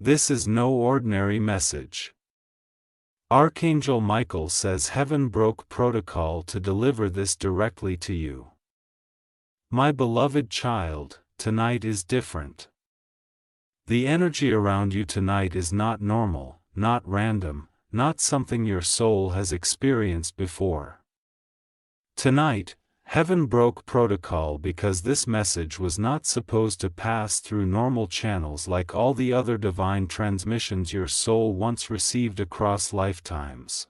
This is no ordinary message. Archangel Michael says heaven broke protocol to deliver this directly to you. My beloved child, tonight is different. The energy around you tonight is not normal, not random, not something your soul has experienced before. Tonight, heaven broke protocol because this message was not supposed to pass through normal channels like all the other divine transmissions your soul once received across lifetimes.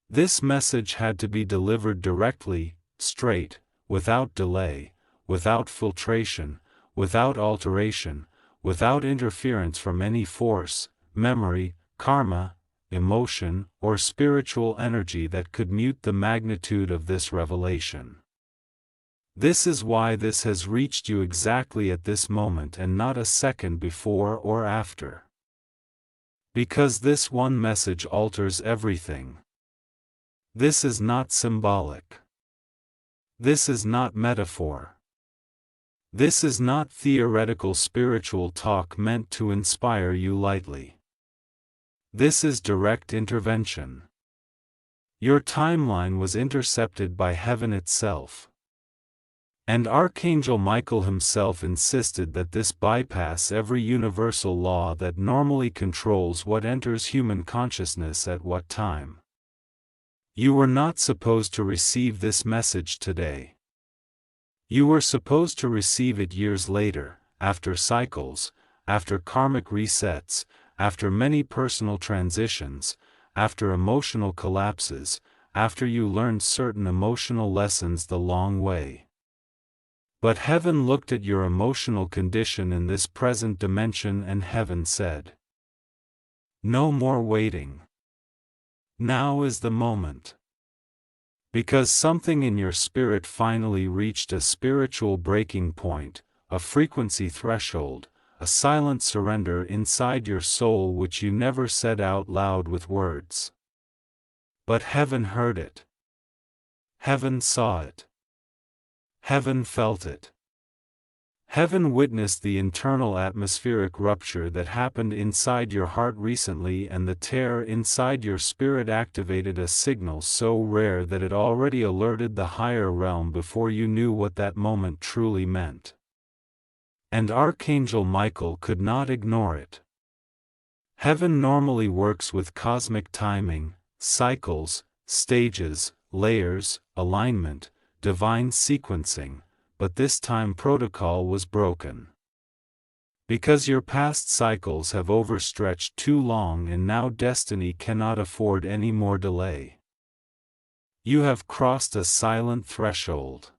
This message had to be delivered directly, straight, without delay, without filtration, without alteration, without interference from any force, memory, karma, emotion, or spiritual energy that could mute the magnitude of this revelation. This is why this has reached you exactly at this moment and not a second before or after. Because this one message alters everything. This is not symbolic. This is not metaphor. This is not theoretical spiritual talk meant to inspire you lightly. This is direct intervention. Your timeline was intercepted by heaven itself. And Archangel Michael himself insisted that this bypass every universal law that normally controls what enters human consciousness at what time. You were not supposed to receive this message today. You were supposed to receive it years later, after cycles, after karmic resets, after many personal transitions, after emotional collapses, after you learned certain emotional lessons the long way. But heaven looked at your emotional condition in this present dimension and heaven said, "No more waiting. Now is the moment." Because something in your spirit finally reached a spiritual breaking point, a frequency threshold, a silent surrender inside your soul which you never said out loud with words. But heaven heard it. Heaven saw it. Heaven felt it. Heaven witnessed the internal atmospheric rupture that happened inside your heart recently, and the tear inside your spirit activated a signal so rare that it already alerted the higher realm before you knew what that moment truly meant. And Archangel Michael could not ignore it. Heaven normally works with cosmic timing, cycles, stages, layers, alignment, divine sequencing, but this time protocol was broken. Because your past cycles have overstretched too long and now destiny cannot afford any more delay. You have crossed a silent threshold.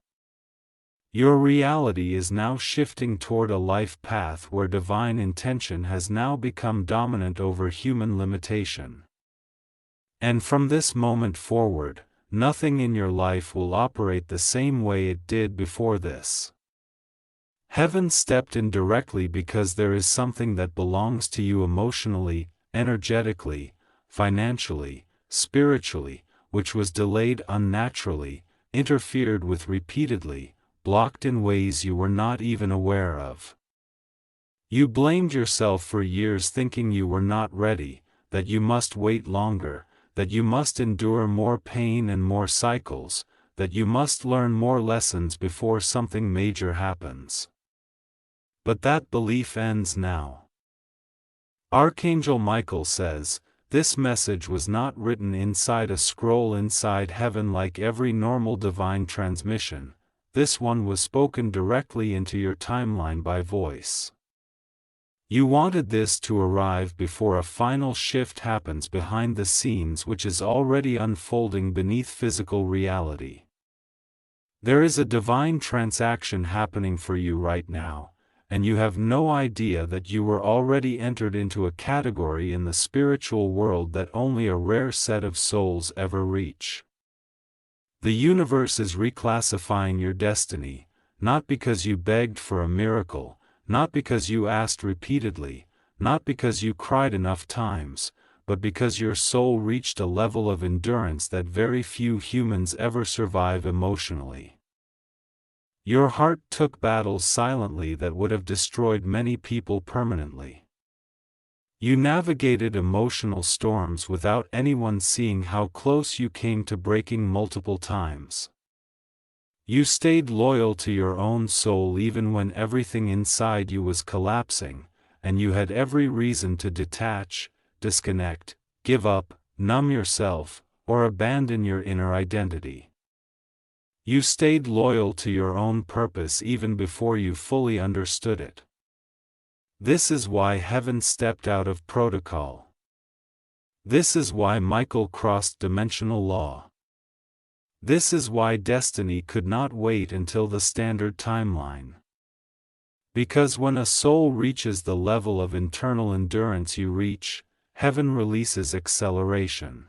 Your reality is now shifting toward a life path where divine intention has now become dominant over human limitation. And from this moment forward, nothing in your life will operate the same way it did before this. Heaven stepped in directly because there is something that belongs to you emotionally, energetically, financially, spiritually, which was delayed unnaturally, interfered with repeatedly, blocked in ways you were not even aware of. You blamed yourself for years thinking you were not ready, that you must wait longer, that you must endure more pain and more cycles, that you must learn more lessons before something major happens. But that belief ends now. Archangel Michael says, this message was not written inside a scroll inside heaven like every normal divine transmission. This one was spoken directly into your timeline by voice. You wanted this to arrive before a final shift happens behind the scenes which is already unfolding beneath physical reality. There is a divine transaction happening for you right now, and you have no idea that you were already entered into a category in the spiritual world that only a rare set of souls ever reach. The universe is reclassifying your destiny, not because you begged for a miracle, not because you asked repeatedly, not because you cried enough times, but because your soul reached a level of endurance that very few humans ever survive emotionally. Your heart took battles silently that would have destroyed many people permanently. You navigated emotional storms without anyone seeing how close you came to breaking multiple times. You stayed loyal to your own soul even when everything inside you was collapsing, and you had every reason to detach, disconnect, give up, numb yourself, or abandon your inner identity. You stayed loyal to your own purpose even before you fully understood it. This is why heaven stepped out of protocol. This is why Michael crossed dimensional law. This is why destiny could not wait until the standard timeline. Because when a soul reaches the level of internal endurance you reach, heaven releases acceleration.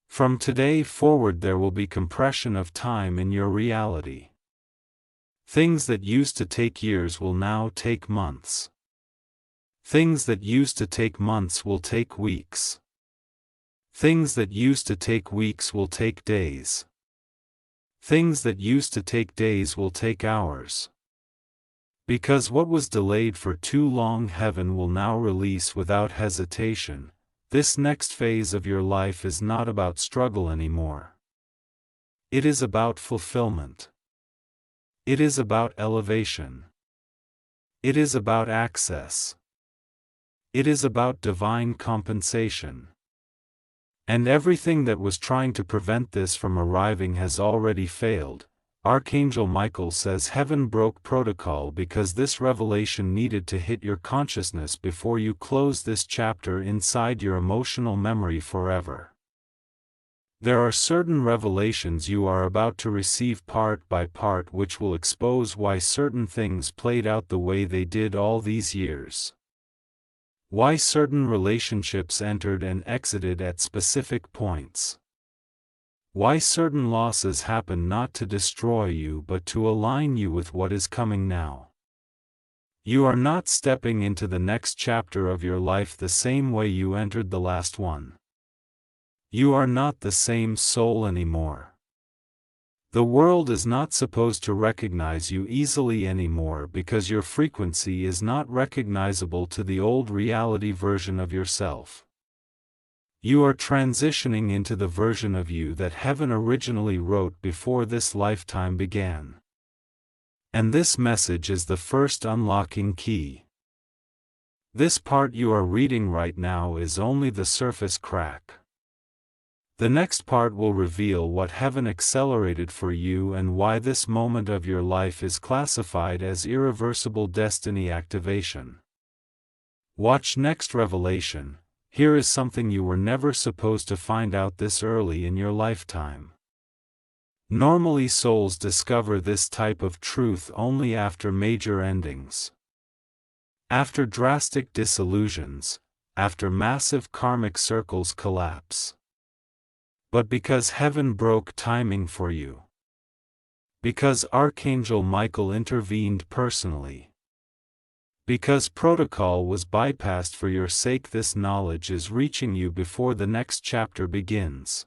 From today forward there will be compression of time in your reality. Things that used to take years will now take months. Things that used to take months will take weeks. Things that used to take weeks will take days. Things that used to take days will take hours. Because what was delayed for too long, heaven will now release without hesitation. This next phase of your life is not about struggle anymore. It is about fulfillment. It is about elevation. It is about access. It is about divine compensation. And everything that was trying to prevent this from arriving has already failed. Archangel Michael says heaven broke protocol because this revelation needed to hit your consciousness before you close this chapter inside your emotional memory forever. There are certain revelations you are about to receive part by part which will expose why certain things played out the way they did all these years. Why certain relationships entered and exited at specific points. Why certain losses happen not to destroy you but to align you with what is coming now. You are not stepping into the next chapter of your life the same way you entered the last one. You are not the same soul anymore. The world is not supposed to recognize you easily anymore because your frequency is not recognizable to the old reality version of yourself. You are transitioning into the version of you that heaven originally wrote before this lifetime began. And this message is the first unlocking key. This part you are reading right now is only the surface crack. The next part will reveal what heaven accelerated for you and why this moment of your life is classified as irreversible destiny activation. Watch next revelation. Here is something you were never supposed to find out this early in your lifetime. Normally souls discover this type of truth only after major endings. After drastic disillusions, after massive karmic circles collapse. But because heaven broke timing for you. Because Archangel Michael intervened personally. Because protocol was bypassed for your sake, this knowledge is reaching you before the next chapter begins.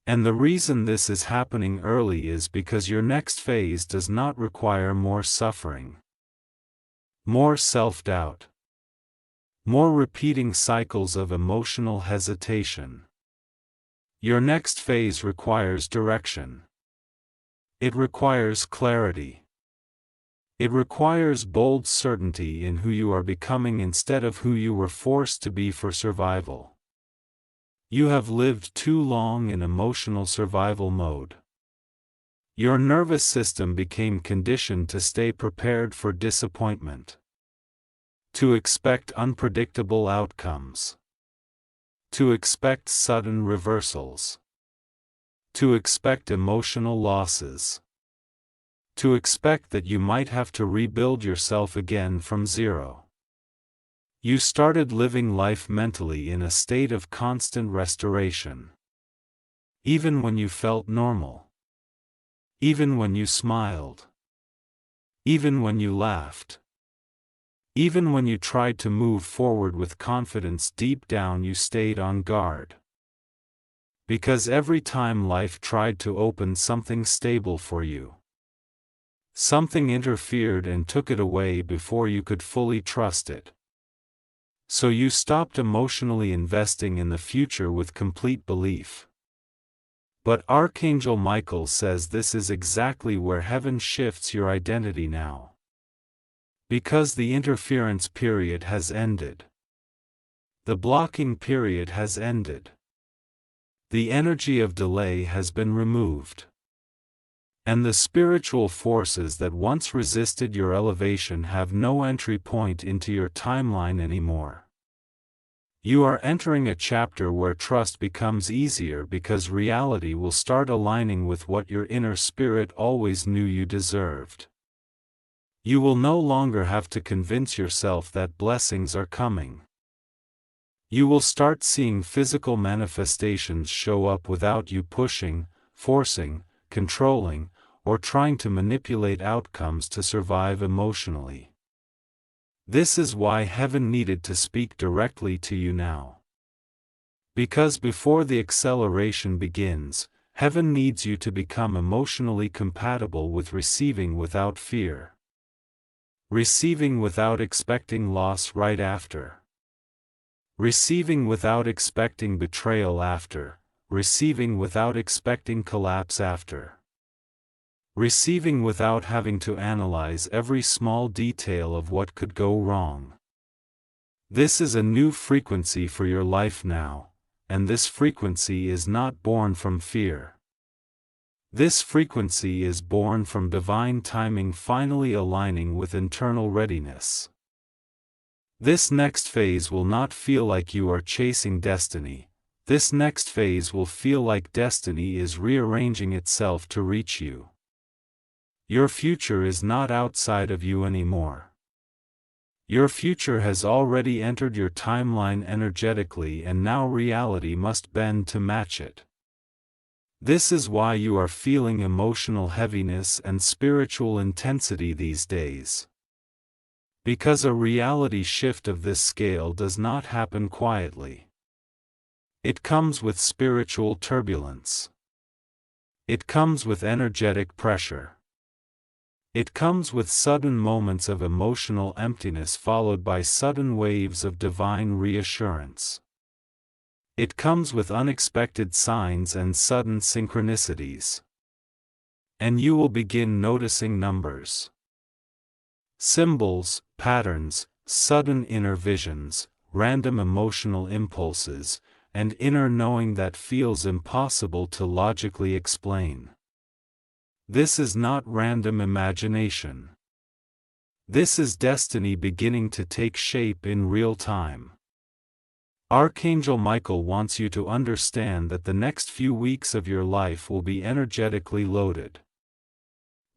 And the reason this is happening early is because your next phase does not require more suffering. More self-doubt. More repeating cycles of emotional hesitation. Your next phase requires direction. It requires clarity. It requires bold certainty in who you are becoming instead of who you were forced to be for survival. You have lived too long in emotional survival mode. Your nervous system became conditioned to stay prepared for disappointment. To expect unpredictable outcomes. To expect sudden reversals. To expect emotional losses. To expect that you might have to rebuild yourself again from zero. You started living life mentally in a state of constant restoration. Even when you felt normal. Even when you smiled. Even when you laughed. Even when you tried to move forward with confidence, deep down you stayed on guard. Because every time life tried to open something stable for you, something interfered and took it away before you could fully trust it. So you stopped emotionally investing in the future with complete belief. But Archangel Michael says this is exactly where heaven shifts your identity now. Because the interference period has ended. The blocking period has ended. The energy of delay has been removed. And the spiritual forces that once resisted your elevation have no entry point into your timeline anymore. You are entering a chapter where trust becomes easier because reality will start aligning with what your inner spirit always knew you deserved. You will no longer have to convince yourself that blessings are coming. You will start seeing physical manifestations show up without you pushing, forcing, controlling, or trying to manipulate outcomes to survive emotionally. This is why heaven needed to speak directly to you now. Because before the acceleration begins, heaven needs you to become emotionally compatible with receiving without fear. Receiving without expecting loss right after. Receiving without expecting betrayal after. Receiving without expecting collapse after. Receiving without having to analyze every small detail of what could go wrong. This is a new frequency for your life now, and this frequency is not born from fear. This frequency is born from divine timing finally aligning with internal readiness. This next phase will not feel like you are chasing destiny. This next phase will feel like destiny is rearranging itself to reach you. Your future is not outside of you anymore. Your future has already entered your timeline energetically, and now reality must bend to match it. This is why you are feeling emotional heaviness and spiritual intensity these days. Because a reality shift of this scale does not happen quietly. It comes with spiritual turbulence. It comes with energetic pressure. It comes with sudden moments of emotional emptiness followed by sudden waves of divine reassurance. It comes with unexpected signs and sudden synchronicities. And you will begin noticing numbers. Symbols, patterns, sudden inner visions, random emotional impulses, and inner knowing that feels impossible to logically explain. This is not random imagination. This is destiny beginning to take shape in real time. Archangel Michael wants you to understand that the next few weeks of your life will be energetically loaded.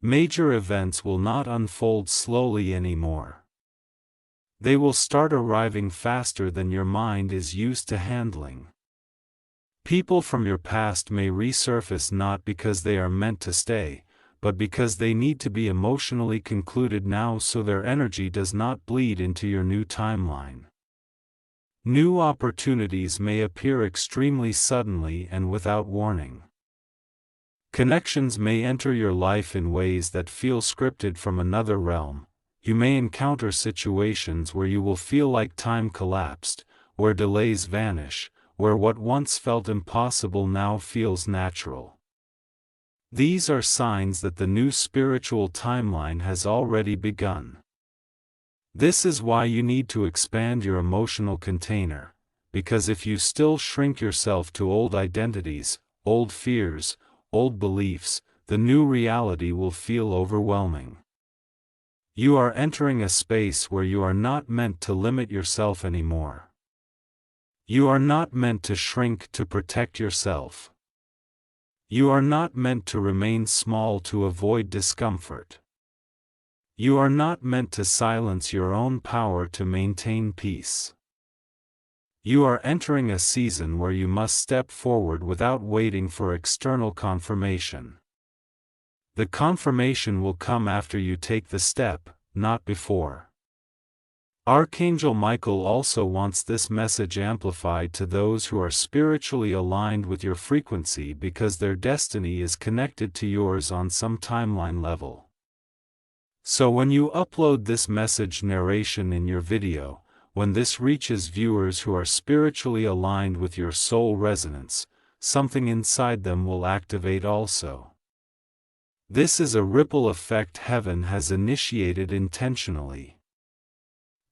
Major events will not unfold slowly anymore. They will start arriving faster than your mind is used to handling. People from your past may resurface not because they are meant to stay, but because they need to be emotionally concluded now so their energy does not bleed into your new timeline. New opportunities may appear extremely suddenly and without warning. Connections may enter your life in ways that feel scripted from another realm. You may encounter situations where you will feel like time collapsed, where delays vanish, where what once felt impossible now feels natural. These are signs that the new spiritual timeline has already begun. This is why you need to expand your emotional container, because if you still shrink yourself to old identities, old fears, old beliefs, the new reality will feel overwhelming. You are entering a space where you are not meant to limit yourself anymore. You are not meant to shrink to protect yourself. You are not meant to remain small to avoid discomfort. You are not meant to silence your own power to maintain peace. You are entering a season where you must step forward without waiting for external confirmation. The confirmation will come after you take the step, not before. Archangel Michael also wants this message amplified to those who are spiritually aligned with your frequency because their destiny is connected to yours on some timeline level. So when you upload this message narration in your video, when this reaches viewers who are spiritually aligned with your soul resonance, something inside them will activate also. This is a ripple effect heaven has initiated intentionally.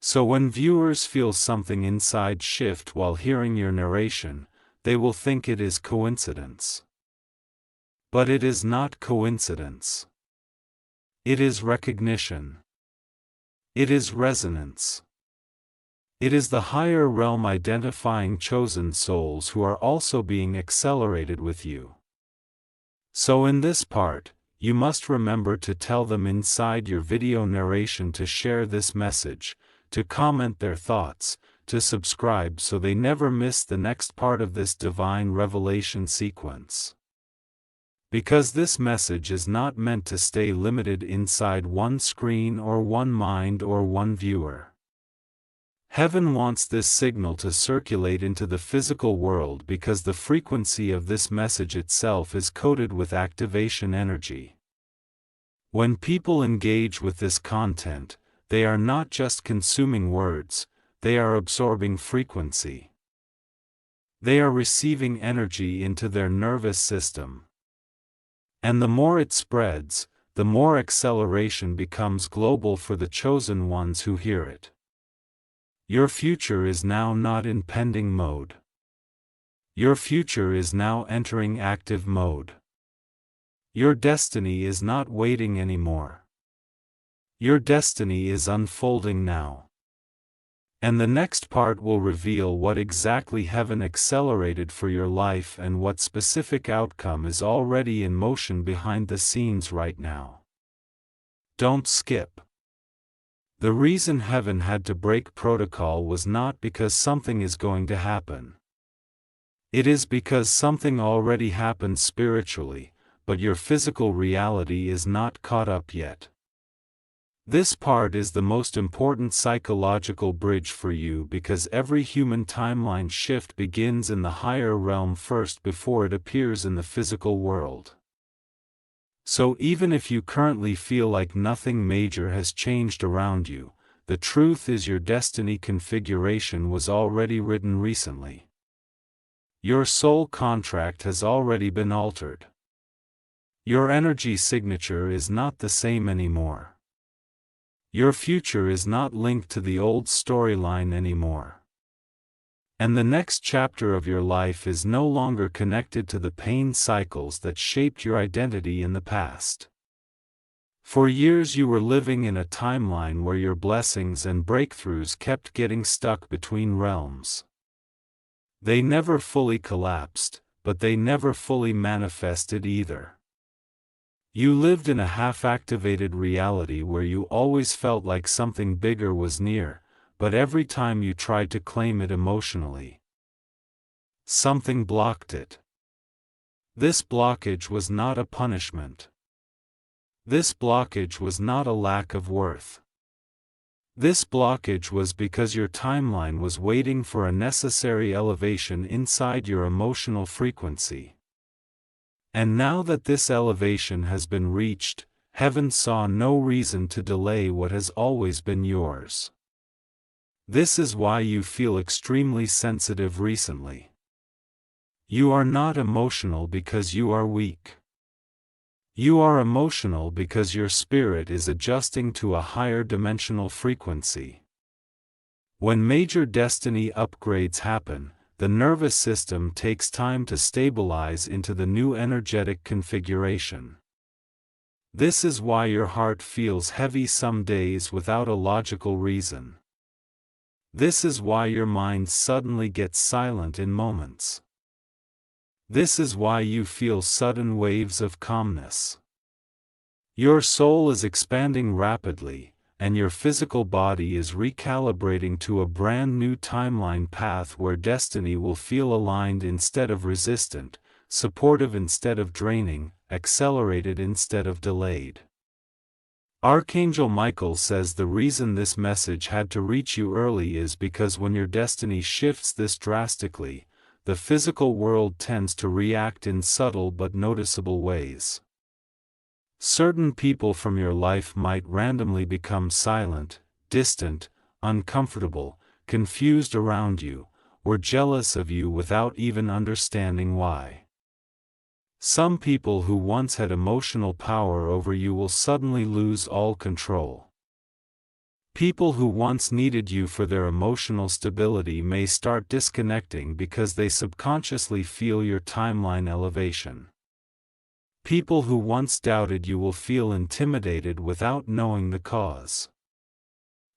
So when viewers feel something inside shift while hearing your narration, they will think it is coincidence. But it is not coincidence. It is recognition. It is resonance. It is the higher realm identifying chosen souls who are also being accelerated with you. So in this part, you must remember to tell them inside your video narration to share this message, to comment their thoughts, to subscribe so they never miss the next part of this divine revelation sequence. Because this message is not meant to stay limited inside one screen or one mind or one viewer. Heaven wants this signal to circulate into the physical world because the frequency of this message itself is coated with activation energy. When people engage with this content, they are not just consuming words, they are absorbing frequency. They are receiving energy into their nervous system. And the more it spreads, the more acceleration becomes global for the chosen ones who hear it. Your future is now not in pending mode. Your future is now entering active mode. Your destiny is not waiting anymore. Your destiny is unfolding now. And the next part will reveal what exactly heaven accelerated for your life and what specific outcome is already in motion behind the scenes right now. Don't skip. The reason heaven had to break protocol was not because something is going to happen. It is because something already happened spiritually, but your physical reality is not caught up yet. This part is the most important psychological bridge for you because every human timeline shift begins in the higher realm first before it appears in the physical world. So even if you currently feel like nothing major has changed around you, the truth is your destiny configuration was already written recently. Your soul contract has already been altered. Your energy signature is not the same anymore. Your future is not linked to the old storyline anymore. And the next chapter of your life is no longer connected to the pain cycles that shaped your identity in the past. For years you were living in a timeline where your blessings and breakthroughs kept getting stuck between realms. They never fully collapsed, but they never fully manifested either. You lived in a half-activated reality where you always felt like something bigger was near, but every time you tried to claim it emotionally, something blocked it. This blockage was not a punishment. This blockage was not a lack of worth. This blockage was because your timeline was waiting for a necessary elevation inside your emotional frequency. And now that this elevation has been reached, heaven saw no reason to delay what has always been yours. This is why you feel extremely sensitive recently. You are not emotional because you are weak. You are emotional because your spirit is adjusting to a higher dimensional frequency. When major destiny upgrades happen, the nervous system takes time to stabilize into the new energetic configuration. This is why your heart feels heavy some days without a logical reason. This is why your mind suddenly gets silent in moments. This is why you feel sudden waves of calmness. Your soul is expanding rapidly, and your physical body is recalibrating to a brand new timeline path where destiny will feel aligned instead of resistant, supportive instead of draining, accelerated instead of delayed. Archangel Michael says the reason this message had to reach you early is because when your destiny shifts this drastically, the physical world tends to react in subtle but noticeable ways. Certain people from your life might randomly become silent, distant, uncomfortable, confused around you, or jealous of you without even understanding why. Some people who once had emotional power over you will suddenly lose all control. People who once needed you for their emotional stability may start disconnecting because they subconsciously feel your timeline elevation. People who once doubted you will feel intimidated without knowing the cause.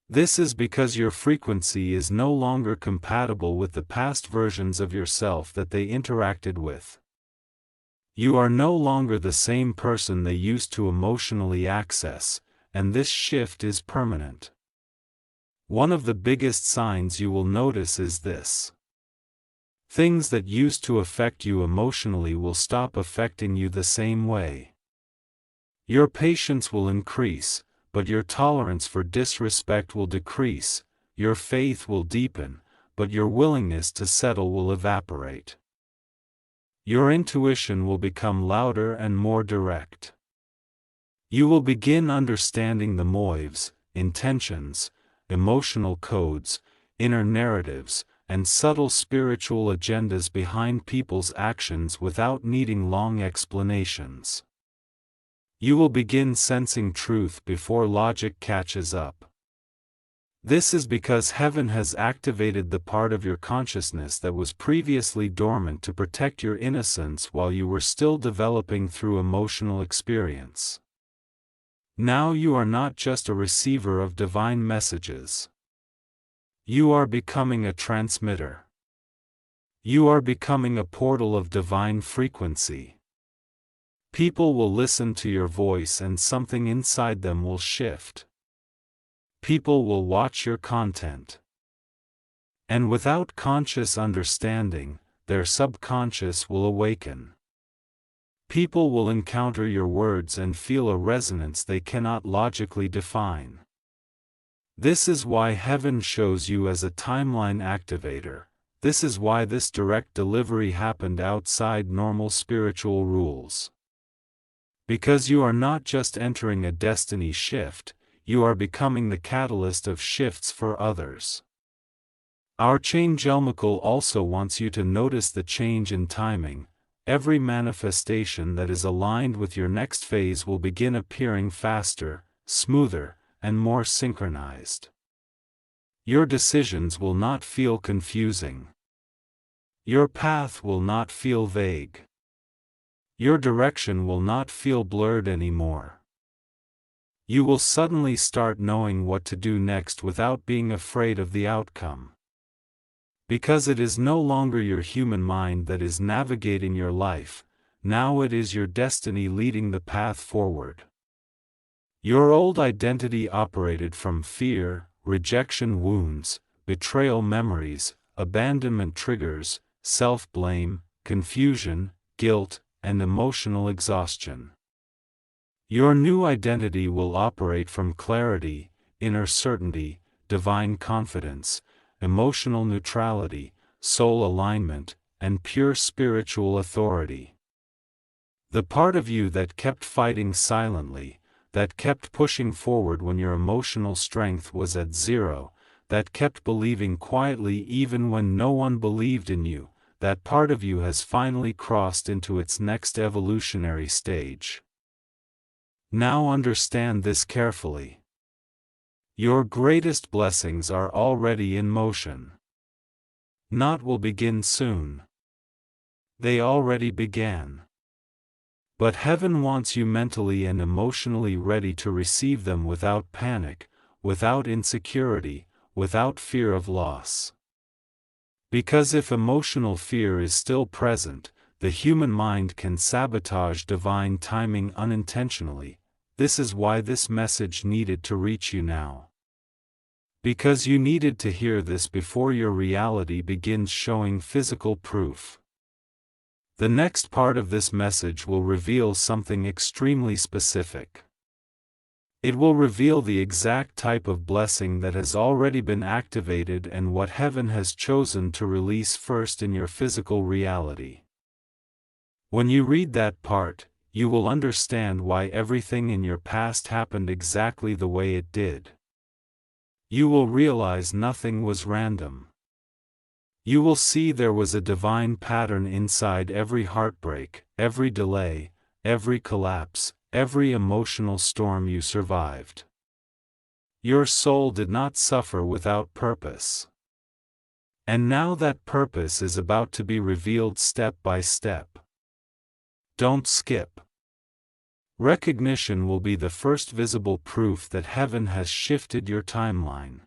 This is because your frequency is no longer compatible with the past versions of yourself that they interacted with. You are no longer the same person they used to emotionally access, and this shift is permanent. One of the biggest signs you will notice is this. Things that used to affect you emotionally will stop affecting you the same way. Your patience will increase, but your tolerance for disrespect will decrease, your faith will deepen, but your willingness to settle will evaporate. Your intuition will become louder and more direct. You will begin understanding the motives, intentions, emotional codes, inner narratives, and subtle spiritual agendas behind people's actions without needing long explanations. You will begin sensing truth before logic catches up. This is because heaven has activated the part of your consciousness that was previously dormant to protect your innocence while you were still developing through emotional experience. Now you are not just a receiver of divine messages. You are becoming a transmitter. You are becoming a portal of divine frequency. People will listen to your voice and something inside them will shift. People will watch your content. And without conscious understanding, their subconscious will awaken. People will encounter your words and feel a resonance they cannot logically define. This is why heaven shows you as a timeline activator. This is why this direct delivery happened outside normal spiritual rules. Because you are not just entering a destiny shift, you are becoming the catalyst of shifts for others. Archangel also wants you to notice the change in timing. Every manifestation that is aligned with your next phase will begin appearing faster, smoother, and more synchronized. Your decisions will not feel confusing. Your path will not feel vague. Your direction will not feel blurred anymore. You will suddenly start knowing what to do next without being afraid of the outcome. Because it is no longer your human mind that is navigating your life, now it is your destiny leading the path forward. Your old identity operated from fear, rejection wounds, betrayal memories, abandonment triggers, self-blame, confusion, guilt, and emotional exhaustion. Your new identity will operate from clarity, inner certainty, divine confidence, emotional neutrality, soul alignment, and pure spiritual authority. The part of you that kept fighting silently, that kept pushing forward when your emotional strength was at zero, that kept believing quietly even when no one believed in you, that part of you has finally crossed into its next evolutionary stage. Now understand this carefully. Your greatest blessings are already in motion. Not will begin soon. They already began. But heaven wants you mentally and emotionally ready to receive them without panic, without insecurity, without fear of loss. Because if emotional fear is still present, the human mind can sabotage divine timing unintentionally. This is why this message needed to reach you now. Because you needed to hear this before your reality begins showing physical proof. The next part of this message will reveal something extremely specific. It will reveal the exact type of blessing that has already been activated and what heaven has chosen to release first in your physical reality. When you read that part, you will understand why everything in your past happened exactly the way it did. You will realize nothing was random. You will see there was a divine pattern inside every heartbreak, every delay, every collapse, every emotional storm you survived. Your soul did not suffer without purpose. And now that purpose is about to be revealed step by step. Don't skip. Recognition will be the first visible proof that heaven has shifted your timeline.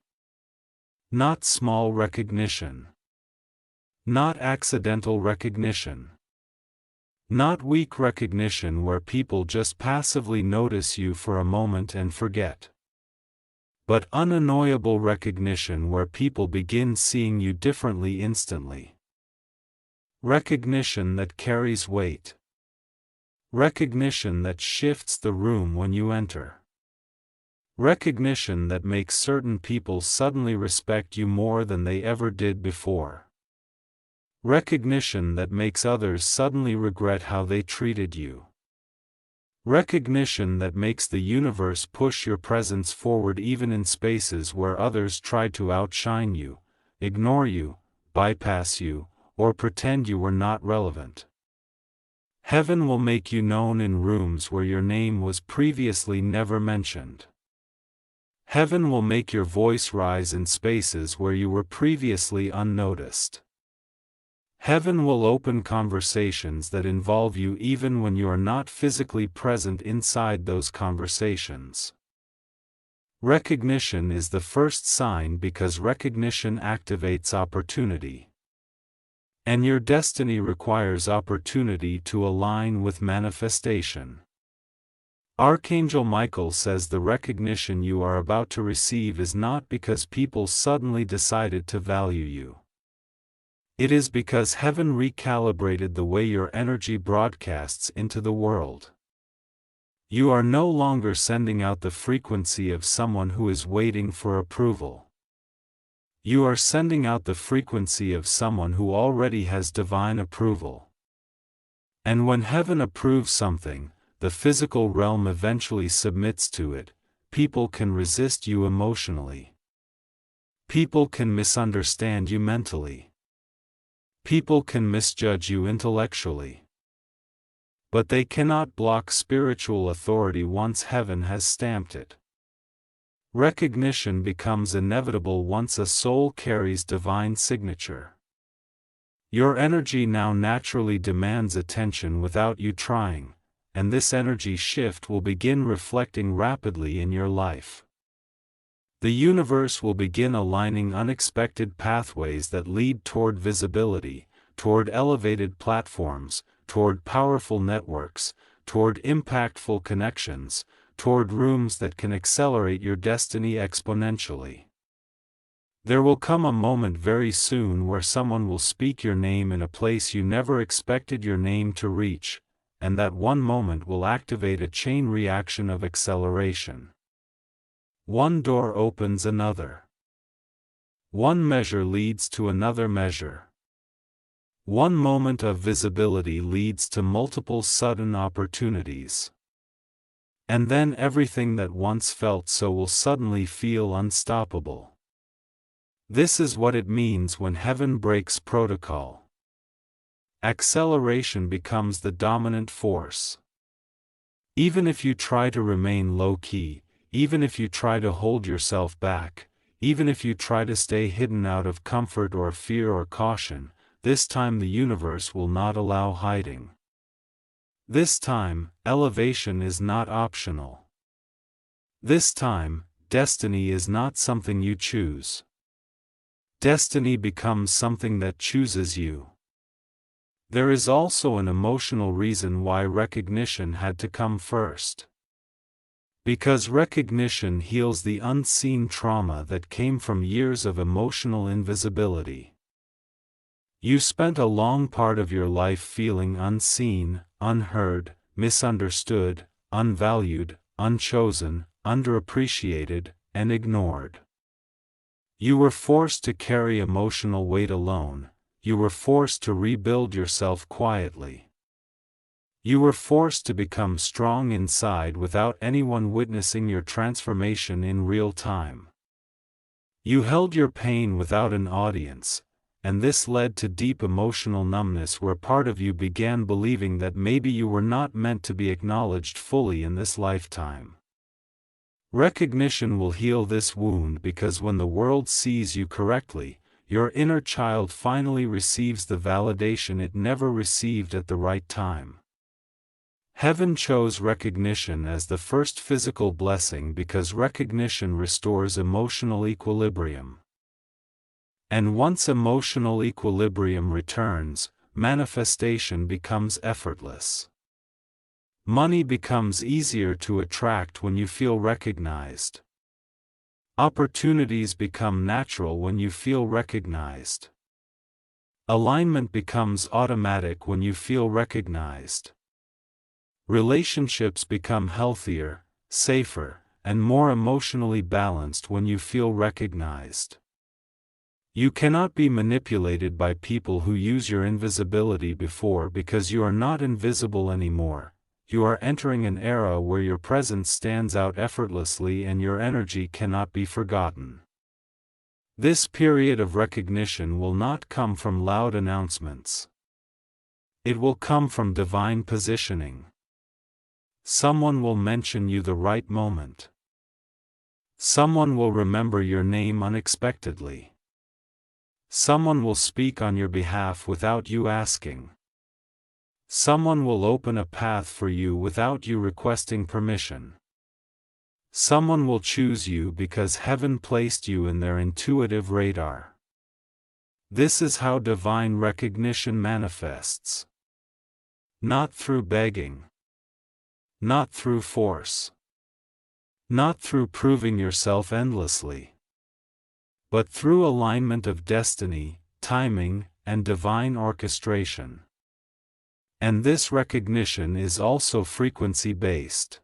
Not small recognition. Not accidental recognition. Not weak recognition where people just passively notice you for a moment and forget. But unannoyable recognition where people begin seeing you differently instantly. Recognition that carries weight. Recognition that shifts the room when you enter. Recognition that makes certain people suddenly respect you more than they ever did before. Recognition that makes others suddenly regret how they treated you. Recognition that makes the universe push your presence forward even in spaces where others tried to outshine you, ignore you, bypass you, or pretend you were not relevant. Heaven will make you known in rooms where your name was previously never mentioned. Heaven will make your voice rise in spaces where you were previously unnoticed. Heaven will open conversations that involve you even when you are not physically present inside those conversations. Recognition is the first sign because recognition activates opportunity. And your destiny requires opportunity to align with manifestation. Archangel Michael says the recognition you are about to receive is not because people suddenly decided to value you. It is because heaven recalibrated the way your energy broadcasts into the world. You are no longer sending out the frequency of someone who is waiting for approval. You are sending out the frequency of someone who already has divine approval. And when heaven approves something, the physical realm eventually submits to it. People can resist you emotionally. People can misunderstand you mentally. People can misjudge you intellectually. But they cannot block spiritual authority once heaven has stamped it. Recognition becomes inevitable once a soul carries divine signature. Your energy now naturally demands attention without you trying, and this energy shift will begin reflecting rapidly in your life. The universe will begin aligning unexpected pathways that lead toward visibility, toward elevated platforms, toward powerful networks, toward impactful connections, toward rooms that can accelerate your destiny exponentially. There will come a moment very soon where someone will speak your name in a place you never expected your name to reach, and that one moment will activate a chain reaction of acceleration. One door opens another. One measure leads to another measure. One moment of visibility leads to multiple sudden opportunities. And then everything that once felt so will suddenly feel unstoppable. This is what it means when heaven breaks protocol. Acceleration becomes the dominant force. Even if you try to remain low-key, even if you try to hold yourself back, even if you try to stay hidden out of comfort or fear or caution, this time the universe will not allow hiding. This time, elevation is not optional. This time, destiny is not something you choose. Destiny becomes something that chooses you. There is also an emotional reason why recognition had to come first. Because recognition heals the unseen trauma that came from years of emotional invisibility. You spent a long part of your life feeling unseen, unheard, misunderstood, unvalued, unchosen, underappreciated, and ignored. You were forced to carry emotional weight alone. You were forced to rebuild yourself quietly. You were forced to become strong inside without anyone witnessing your transformation in real time. You held your pain without an audience, and this led to deep emotional numbness where part of you began believing that maybe you were not meant to be acknowledged fully in this lifetime. Recognition will heal this wound because when the world sees you correctly, your inner child finally receives the validation it never received at the right time. Heaven chose recognition as the first physical blessing because recognition restores emotional equilibrium. And once emotional equilibrium returns, manifestation becomes effortless. Money becomes easier to attract when you feel recognized. Opportunities become natural when you feel recognized. Alignment becomes automatic when you feel recognized. Relationships become healthier, safer, and more emotionally balanced when you feel recognized. You cannot be manipulated by people who use your invisibility before because you are not invisible anymore. You are entering an era where your presence stands out effortlessly and your energy cannot be forgotten. This period of recognition will not come from loud announcements. It will come from divine positioning. Someone will mention you the right moment. Someone will remember your name unexpectedly. Someone will speak on your behalf without you asking. Someone will open a path for you without you requesting permission. Someone will choose you because heaven placed you in their intuitive radar. This is how divine recognition manifests. Not through begging. Not through force. Not through proving yourself endlessly. But through alignment of destiny, timing, and divine orchestration. And this recognition is also frequency-based.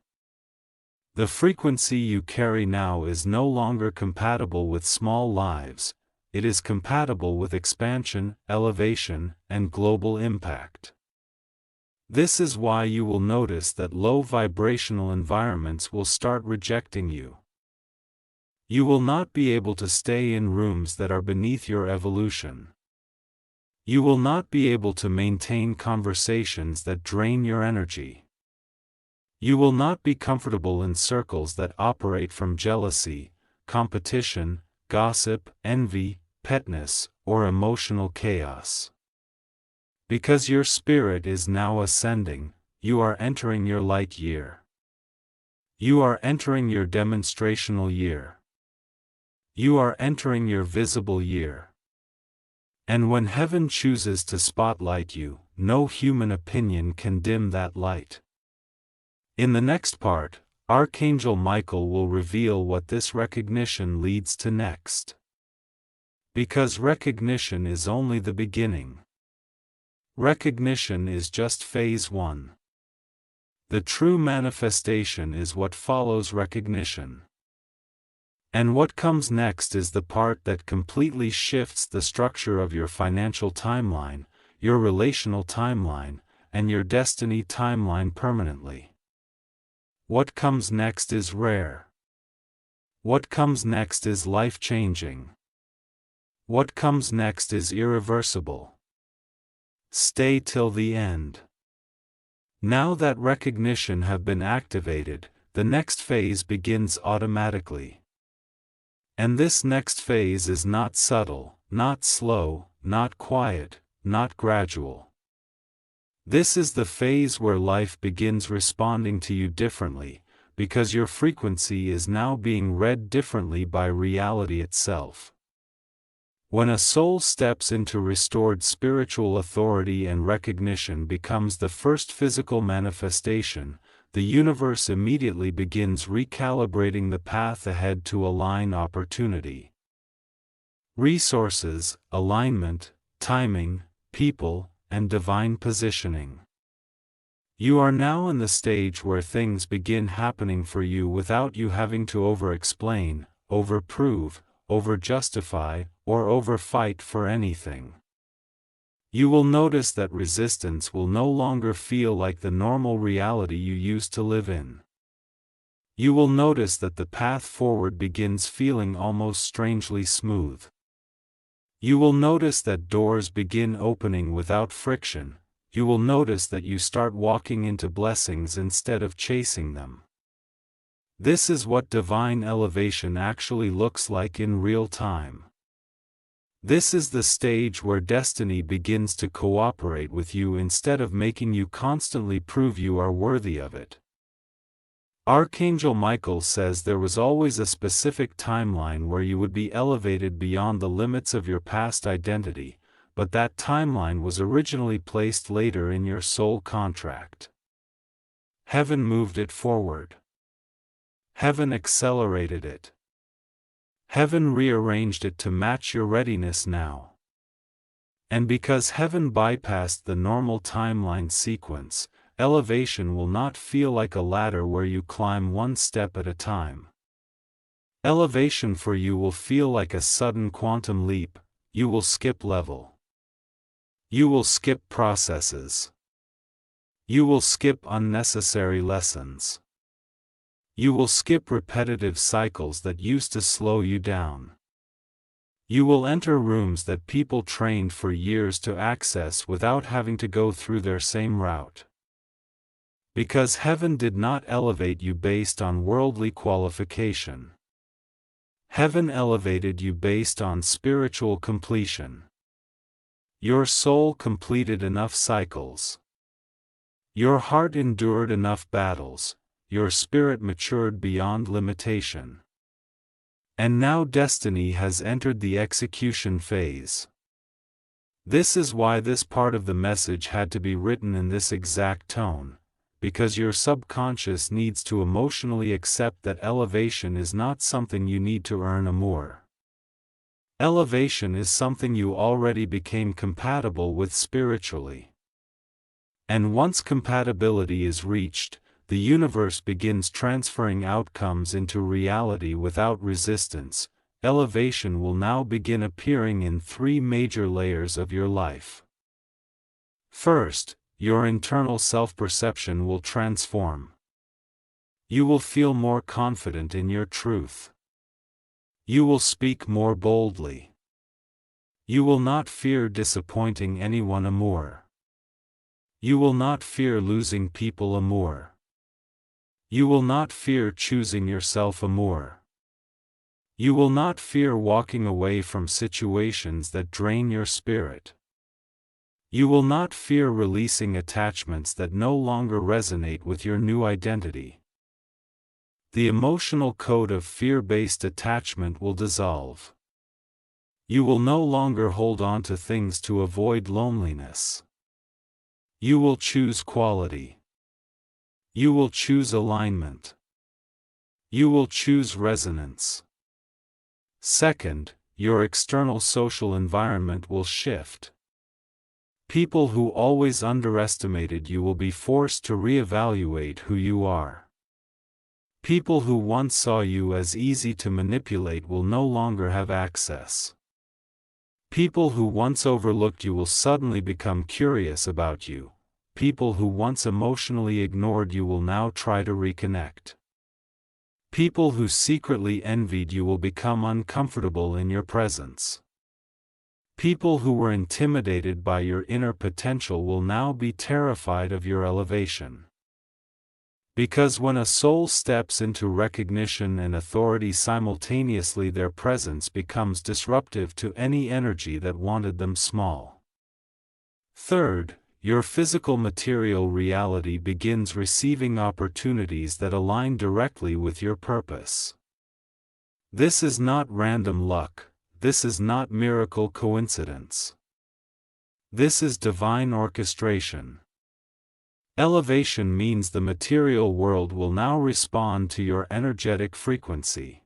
The frequency you carry now is no longer compatible with small lives, it is compatible with expansion, elevation, and global impact. This is why you will notice that low vibrational environments will start rejecting you. You will not be able to stay in rooms that are beneath your evolution. You will not be able to maintain conversations that drain your energy. You will not be comfortable in circles that operate from jealousy, competition, gossip, envy, petness, or emotional chaos. Because your spirit is now ascending, you are entering your light year. You are entering your demonstrational year. You are entering your visible year. And when heaven chooses to spotlight you, no human opinion can dim that light. In the next part, Archangel Michael will reveal what this recognition leads to next. Because recognition is only the beginning. Recognition is just phase 1. The true manifestation is what follows recognition. And what comes next is the part that completely shifts the structure of your financial timeline, your relational timeline, and your destiny timeline permanently. What comes next is rare. What comes next is life-changing. What comes next is irreversible. Stay till the end. Now that recognition have been activated, the next phase begins automatically. And this next phase is not subtle, not slow, not quiet, not gradual. This is the phase where life begins responding to you differently, because your frequency is now being read differently by reality itself. When a soul steps into restored spiritual authority and recognition becomes the first physical manifestation, the universe immediately begins recalibrating the path ahead to align opportunity. Resources, alignment, timing, people, and divine positioning. You are now in the stage where things begin happening for you without you having to over-explain, over-prove, over-justify, or over-fight for anything. You will notice that resistance will no longer feel like the normal reality you used to live in. You will notice that the path forward begins feeling almost strangely smooth. You will notice that doors begin opening without friction. You will notice that you start walking into blessings instead of chasing them. This is what divine elevation actually looks like in real time. This is the stage where destiny begins to cooperate with you instead of making you constantly prove you are worthy of it. Archangel Michael says there was always a specific timeline where you would be elevated beyond the limits of your past identity, but that timeline was originally placed later in your soul contract. Heaven moved it forward. Heaven accelerated it. Heaven rearranged it to match your readiness now. And because heaven bypassed the normal timeline sequence, elevation will not feel like a ladder where you climb one step at a time. Elevation for you will feel like a sudden quantum leap. You will skip level. You will skip processes. You will skip unnecessary lessons. You will skip repetitive cycles that used to slow you down. You will enter rooms that people trained for years to access without having to go through their same route. Because heaven did not elevate you based on worldly qualification. Heaven elevated you based on spiritual completion. Your soul completed enough cycles. Your heart endured enough battles. Your spirit matured beyond limitation. And now destiny has entered the execution phase. This is why this part of the message had to be written in this exact tone, because your subconscious needs to emotionally accept that elevation is not something you need to earn amour. Elevation is something you already became compatible with spiritually. And once compatibility is reached, the universe begins transferring outcomes into reality without resistance. Elevation will now begin appearing in three major layers of your life. First, your internal self-perception will transform. You will feel more confident in your truth. You will speak more boldly. You will not fear disappointing anyone amour. You will not fear losing people amour. You will not fear choosing yourself amour. You will not fear walking away from situations that drain your spirit. You will not fear releasing attachments that no longer resonate with your new identity. The emotional code of fear-based attachment will dissolve. You will no longer hold on to things to avoid loneliness. You will choose quality. You will choose alignment. You will choose resonance. Second, your external social environment will shift. People who always underestimated you will be forced to reevaluate who you are. People who once saw you as easy to manipulate will no longer have access. People who once overlooked you will suddenly become curious about you. People who once emotionally ignored you will now try to reconnect. People who secretly envied you will become uncomfortable in your presence. People who were intimidated by your inner potential will now be terrified of your elevation. Because when a soul steps into recognition and authority simultaneously, their presence becomes disruptive to any energy that wanted them small. Third, your physical material reality begins receiving opportunities that align directly with your purpose. This is not random luck. This is not miracle coincidence. This is divine orchestration. Elevation means the material world will now respond to your energetic frequency.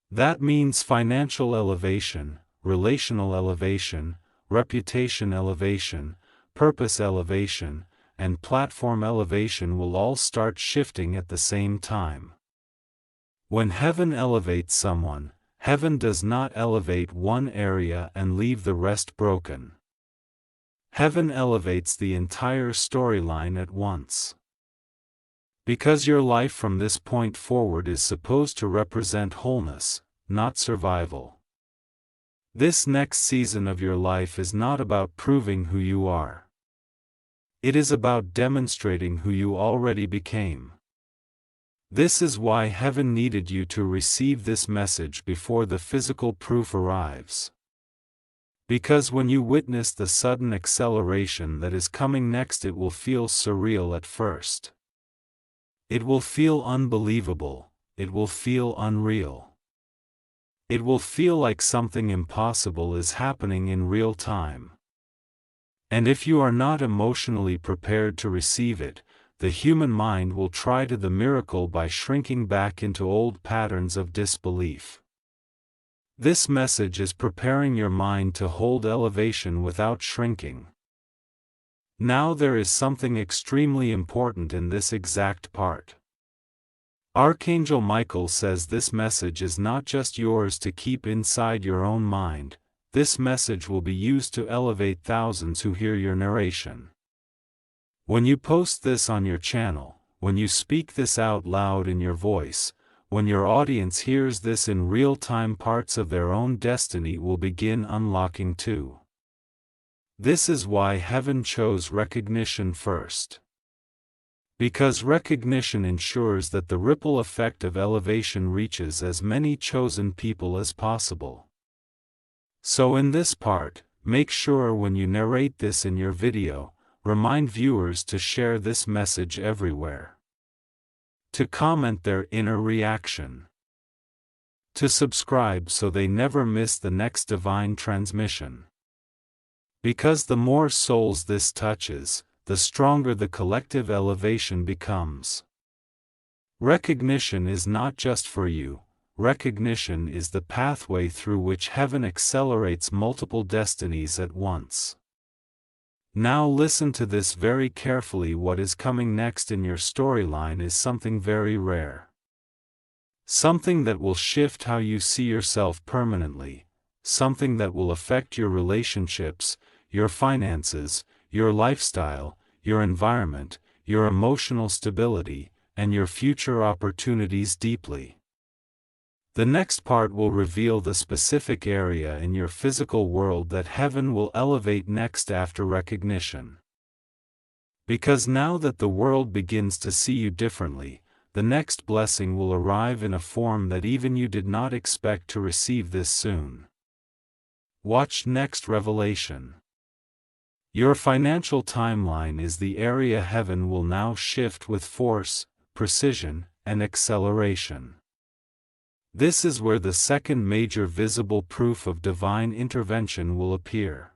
That means financial elevation, relational elevation, reputation elevation, purpose elevation, and platform elevation will all start shifting at the same time. When heaven elevates someone, heaven does not elevate one area and leave the rest broken. Heaven elevates the entire storyline at once. Because your life from this point forward is supposed to represent wholeness, not survival. This next season of your life is not about proving who you are. It is about demonstrating who you already became. This is why heaven needed you to receive this message before the physical proof arrives. Because when you witness the sudden acceleration that is coming next, it will feel surreal at first. It will feel unbelievable, it will feel unreal. It will feel like something impossible is happening in real time. And if you are not emotionally prepared to receive it, the human mind will try to the miracle by shrinking back into old patterns of disbelief. This message is preparing your mind to hold elevation without shrinking. Now there is something extremely important in this exact part. Archangel Michael says this message is not just yours to keep inside your own mind, this message will be used to elevate thousands who hear your narration. When you post this on your channel, when you speak this out loud in your voice, when your audience hears this in real time, parts of their own destiny will begin unlocking too. This is why heaven chose recognition first. Because recognition ensures that the ripple effect of elevation reaches as many chosen people as possible. So in this part, make sure when you narrate this in your video, remind viewers to share this message everywhere. To comment their inner reaction. To subscribe so they never miss the next divine transmission. Because the more souls this touches, the stronger the collective elevation becomes. Recognition is not just for you, recognition is the pathway through which heaven accelerates multiple destinies at once. Now listen to this very carefully. What is coming next in your storyline is something very rare. Something that will shift how you see yourself permanently, something that will affect your relationships, your finances, your lifestyle, your environment, your emotional stability, and your future opportunities deeply. The next part will reveal the specific area in your physical world that heaven will elevate next after recognition. Because now that the world begins to see you differently, the next blessing will arrive in a form that even you did not expect to receive this soon. Watch next revelation. Your financial timeline is the area heaven will now shift with force, precision, and acceleration. This is where the second major visible proof of divine intervention will appear.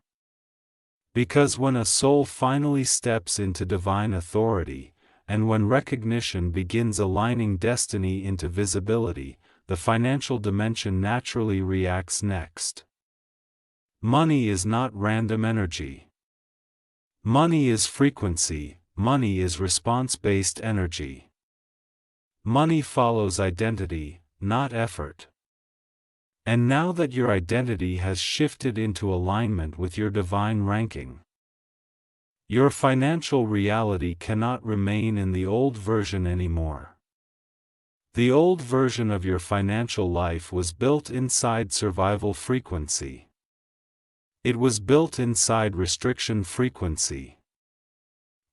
Because when a soul finally steps into divine authority, and when recognition begins aligning destiny into visibility, the financial dimension naturally reacts next. Money is not random energy. Money is frequency, money is response-based energy. Money follows identity, not effort. And now that your identity has shifted into alignment with your divine ranking, your financial reality cannot remain in the old version anymore. The old version of your financial life was built inside survival frequency. It was built inside restriction frequency.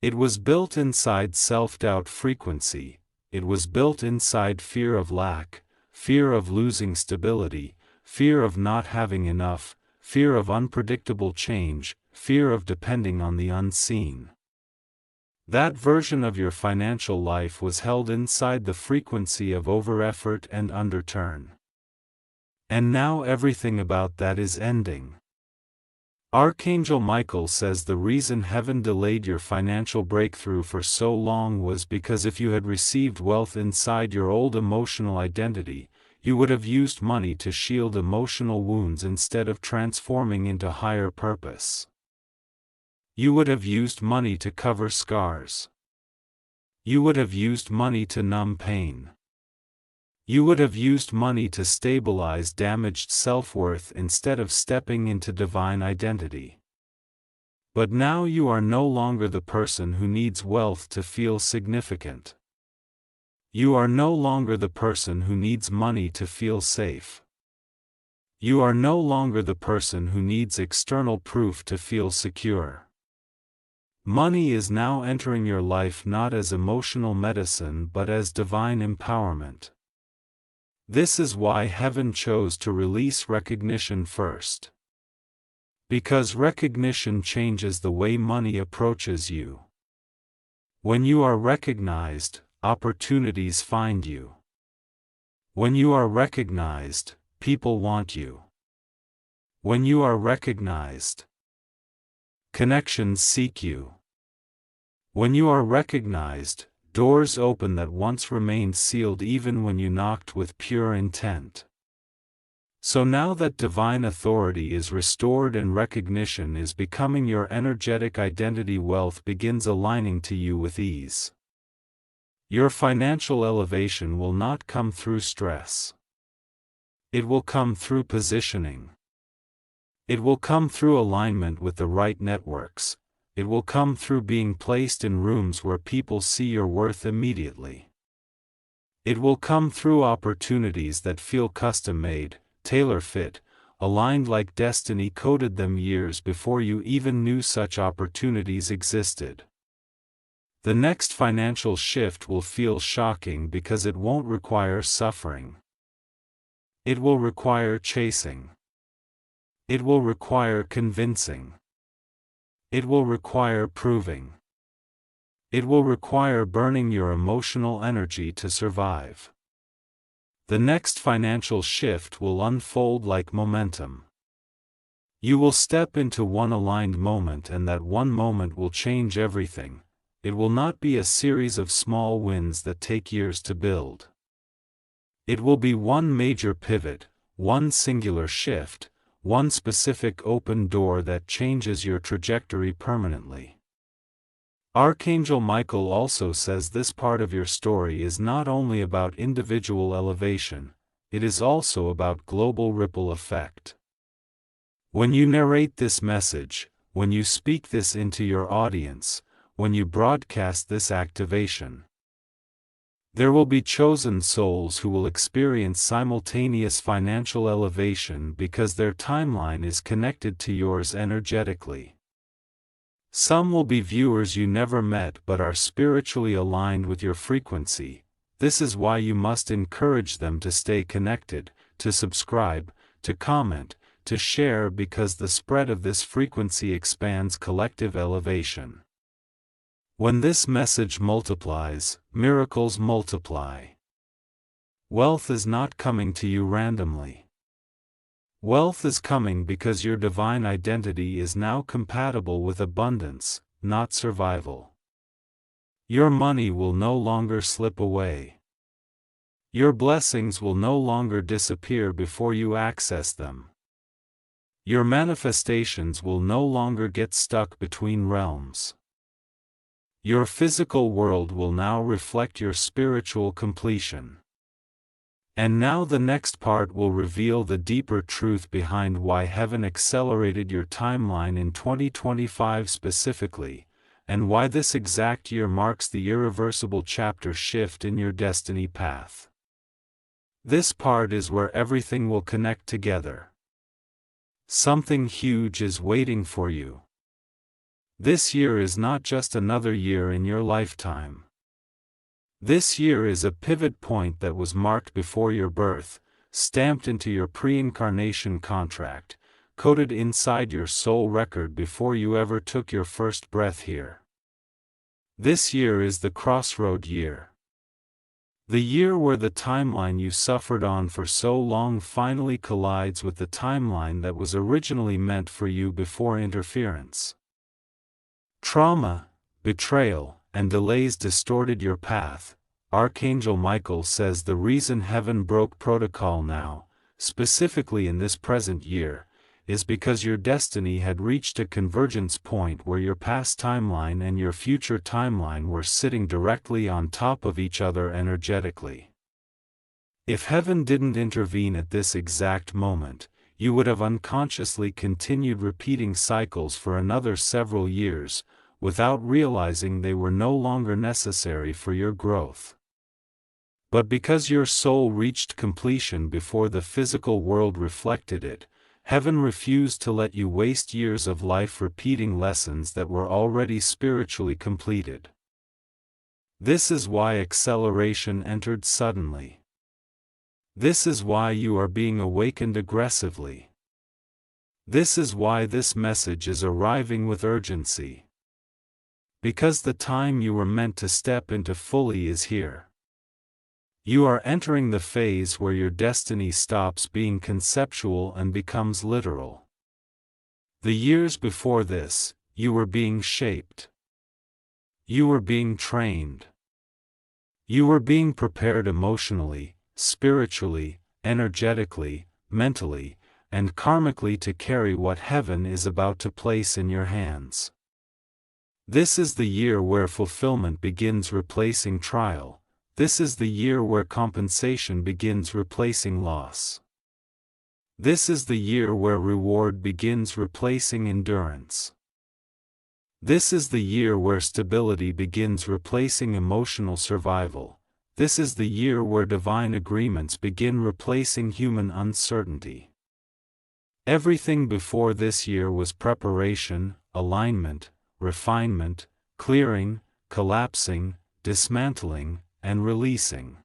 It was built inside self-doubt frequency. It was built inside fear of lack, fear of losing stability, fear of not having enough, fear of unpredictable change, fear of depending on the unseen. That version of your financial life was held inside the frequency of over-effort and underturn. And now everything about that is ending. Archangel Michael says the reason heaven delayed your financial breakthrough for so long was because if you had received wealth inside your old emotional identity, you would have used money to shield emotional wounds instead of transforming into higher purpose. You would have used money to cover scars. You would have used money to numb pain. You would have used money to stabilize damaged self-worth instead of stepping into divine identity. But now you are no longer the person who needs wealth to feel significant. You are no longer the person who needs money to feel safe. You are no longer the person who needs external proof to feel secure. Money is now entering your life not as emotional medicine but as divine empowerment. This is why heaven chose to release recognition first. Because recognition changes the way money approaches you. When you are recognized, opportunities find you. When you are recognized, people want you. When you are recognized, connections seek you. When you are recognized, doors open that once remained sealed even when you knocked with pure intent. So now that divine authority is restored and recognition is becoming your energetic identity, wealth begins aligning to you with ease. Your financial elevation will not come through stress. It will come through positioning. It will come through alignment with the right networks. It will come through being placed in rooms where people see your worth immediately. It will come through opportunities that feel custom-made, tailor-fit, aligned like destiny coded them years before you even knew such opportunities existed. The next financial shift will feel shocking because it won't require suffering. It will require chasing. It will require convincing. It will require proving. It will require burning your emotional energy to survive. The next financial shift will unfold like momentum. You will step into one aligned moment, and that one moment will change everything. It will not be a series of small wins that take years to build. It will be one major pivot, one singular shift, one specific open door that changes your trajectory permanently. Archangel Michael also says this part of your story is not only about individual elevation, it is also about global ripple effect. When you narrate this message, when you speak this into your audience, when you broadcast this activation, there will be chosen souls who will experience simultaneous financial elevation because their timeline is connected to yours energetically. Some will be viewers you never met but are spiritually aligned with your frequency. This is why you must encourage them to stay connected, to subscribe, to comment, to share, because the spread of this frequency expands collective elevation. When this message multiplies, miracles multiply. Wealth is not coming to you randomly. Wealth is coming because your divine identity is now compatible with abundance, not survival. Your money will no longer slip away. Your blessings will no longer disappear before you access them. Your manifestations will no longer get stuck between realms. Your physical world will now reflect your spiritual completion. And now the next part will reveal the deeper truth behind why heaven accelerated your timeline in 2025 specifically, and why this exact year marks the irreversible chapter shift in your destiny path. This part is where everything will connect together. Something huge is waiting for you. This year is not just another year in your lifetime. This year is a pivot point that was marked before your birth, stamped into your pre-incarnation contract, coded inside your soul record before you ever took your first breath here. This year is the crossroad year. The year where the timeline you suffered on for so long finally collides with the timeline that was originally meant for you before interference. Trauma, betrayal, and delays distorted your path. Archangel Michael says the reason heaven broke protocol now, specifically in this present year, is because your destiny had reached a convergence point where your past timeline and your future timeline were sitting directly on top of each other energetically. If heaven didn't intervene at this exact moment, you would have unconsciously continued repeating cycles for another several years, without realizing they were no longer necessary for your growth. But because your soul reached completion before the physical world reflected it, heaven refused to let you waste years of life repeating lessons that were already spiritually completed. This is why acceleration entered suddenly. This is why you are being awakened aggressively. This is why this message is arriving with urgency. Because the time you were meant to step into fully is here. You are entering the phase where your destiny stops being conceptual and becomes literal. The years before this, you were being shaped. You were being trained. You were being prepared emotionally, spiritually, energetically, mentally, and karmically to carry what heaven is about to place in your hands. This is the year where fulfillment begins replacing trial. This is the year where compensation begins replacing loss. This is the year where reward begins replacing endurance. This is the year where stability begins replacing emotional survival. This is the year where divine agreements begin replacing human uncertainty. Everything before this year was preparation, alignment, refinement, clearing, collapsing, dismantling, and releasing.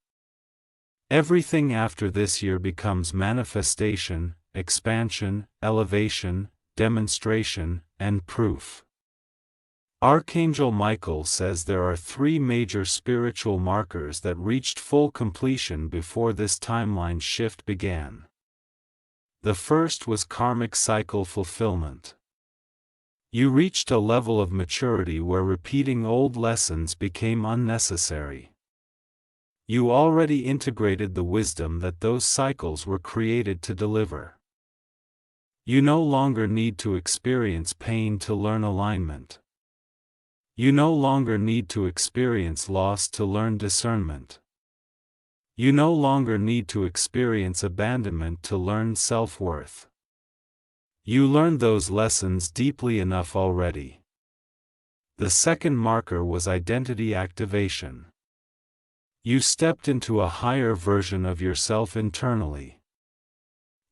Everything after this year becomes manifestation, expansion, elevation, demonstration, and proof. Archangel Michael says there are 3 major spiritual markers that reached full completion before this timeline shift began. The first was karmic cycle fulfillment. You reached a level of maturity where repeating old lessons became unnecessary. You already integrated the wisdom that those cycles were created to deliver. You no longer need to experience pain to learn alignment. You no longer need to experience loss to learn discernment. You no longer need to experience abandonment to learn self-worth. You learned those lessons deeply enough already. The second marker was identity activation. You stepped into a higher version of yourself internally.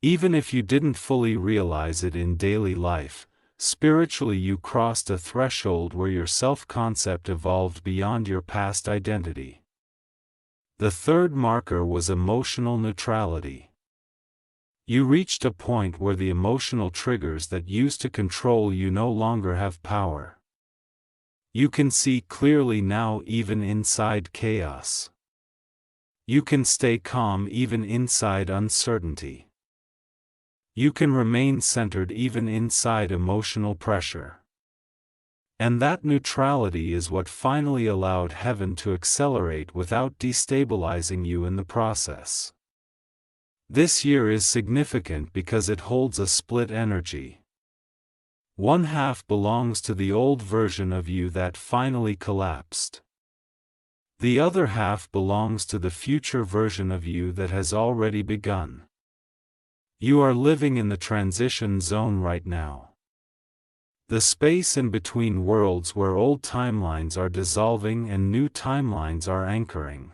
Even if you didn't fully realize it in daily life, spiritually you crossed a threshold where your self-concept evolved beyond your past identity. The third marker was emotional neutrality. You reached a point where the emotional triggers that used to control you no longer have power. You can see clearly now even inside chaos. You can stay calm even inside uncertainty. You can remain centered even inside emotional pressure. And that neutrality is what finally allowed heaven to accelerate without destabilizing you in the process. This year is significant because it holds a split energy. One half belongs to the old version of you that finally collapsed. The other half belongs to the future version of you that has already begun. You are living in the transition zone right now. The space in between worlds where old timelines are dissolving and new timelines are anchoring.